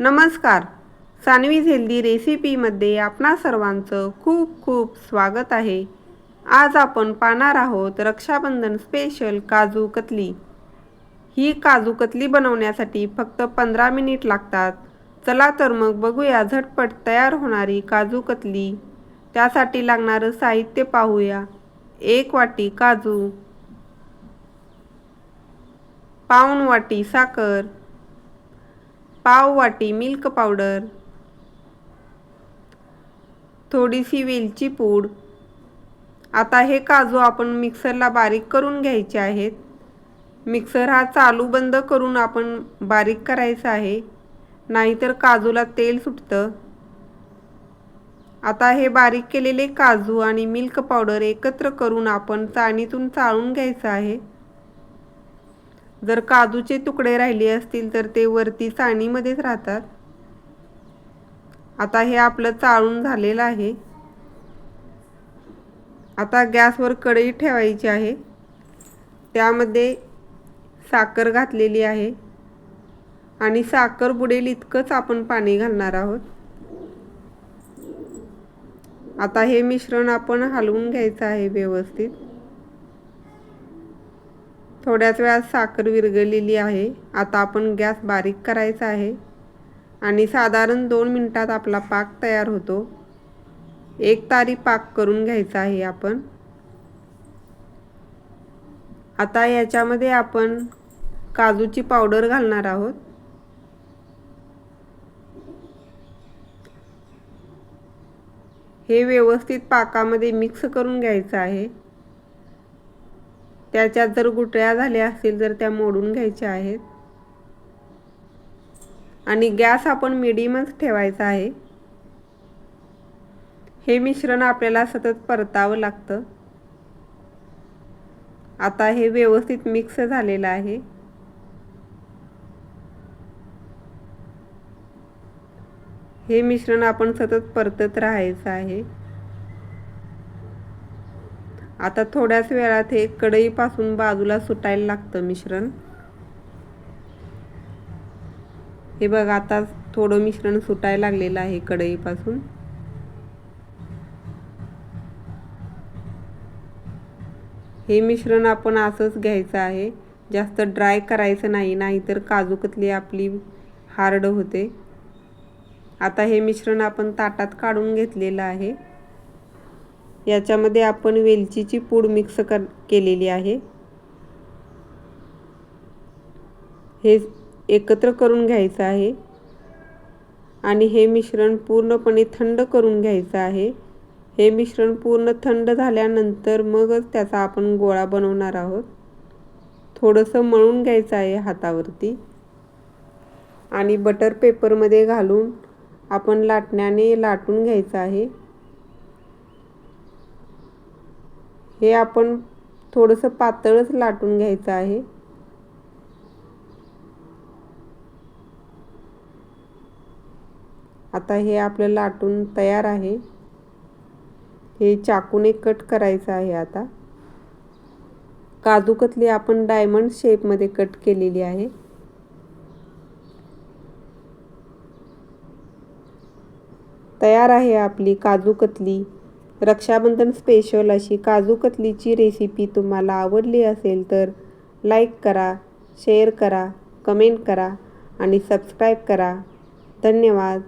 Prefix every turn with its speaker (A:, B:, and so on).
A: नमस्कार. सानवीज हेल्दी रेसिपीमध्ये आपणा सर्वांचं खूप खूप स्वागत आहे. आज आपण पाहणार आहोत रक्षाबंधन स्पेशल काजू कतली. ही काजू कतली बनवण्यासाठी फक्त 15 मिनिट लागतात. चला तर मग बघूया झटपट तयार होणारी काजू कतली. त्यासाठी लागणारं साहित्य पाहूया. 1 वाटी काजू, पाऊण वाटी साखर, पाव वाटी मिल्क पावडर, थोडीशी वेलची पूड. आता हे काजू आपण मिक्सरला बारीक करून घ्यायचे आहेत. मिक्सर हा चालू बंद करून आपण बारीक करायचा आहे, नाहीतर काजूला तेल सुटतं. आता हे बारीक केलेले काजू आणि मिल्क पावडर एकत्र करून आपण चाळणीतून चाळून घ्यायचं आहे. जर काजूचे तुकडे राहिले असतील तर ते वरती चाळणीमध्येच राहतात. आता हे आपलं चाळून झालेलं आहे. आता गॅसवर कढई ठेवायची आहे. त्यामध्ये साखर घातलेली आहे आणि साखर बुडेल इतकंच आपण पाणी घालणार आहोत. आता हे मिश्रण आपण हलवून घ्यायचं आहे व्यवस्थित. थोड्याच वेळात साखर विरघळलेली आहे. आता आपण गॅस बारीक करायचा आहे आणि साधारण 2 मिनिटात आपला पाक तयार होतो. एकतारी पाक करून घ्यायचा आहे आपण. आता याच्यामध्ये आपण काजूची पावडर घालणार आहोत. हे व्यवस्थित पाकामध्ये मिक्स करून घ्यायचं आहे. त्याच्यात जर गुठळ्या झाल्या असतील तर त्या मोडून घ्यायच्या आहेत आणि गॅस आपण मीडियमच ठेवायचा आहे. हे मिश्रण आपल्याला सतत परतावं लागतं. आता हे व्यवस्थित मिक्स झालेलं आहे. हे मिश्रण आपण सतत परतत राहायचं आहे. आता थोड्याच वेळात हे कढईपासून बाजूला सुटायला लागतं मिश्रण. हे बघा, आता थोडं मिश्रण सुटायला लागलेलं आहे कढईपासून. हे मिश्रण आपण असंच घ्यायचं आहे. जास्त ड्राय करायचं नाही, नाहीतर काजू कतली आपली हार्ड होते. आता हे मिश्रण आपण ताटात काढून घेतलेलं आहे. याच्यामध्ये आपण वेलचीची पूड मिक्स केलेली आहे. हे एकत्र करून घ्यायचं आहे आणि हे मिश्रण पूर्णपणे थंड करून घ्यायचं आहे. हे मिश्रण पूर्ण थंड झाल्यानंतर मगच त्याचा आपण गोळा बनवणार आहोत. थोडंसं मळून घ्यायचं आहे हातावरती आणि बटर पेपरमध्ये घालून आपण लाटण्याने लाटून घ्यायचं आहे. हे आपण थोडंसं पातळच लाटून घ्यायचं आहे. आता हे आपलं लाटून तयार आहे. हे चाकूने कट करायचं आहे. आता काजू कतली आपण डायमंड शेपमध्ये कट केलेली आहे. तयार आहे आपली काजू कतली. रक्षाबंधन स्पेशल अशी काजू कतलीची रेसिपी तुम्हाला आवडली असेल तर लाईक करा, शेअर करा, कमेंट करा आणि सबस्क्राईब करा. धन्यवाद.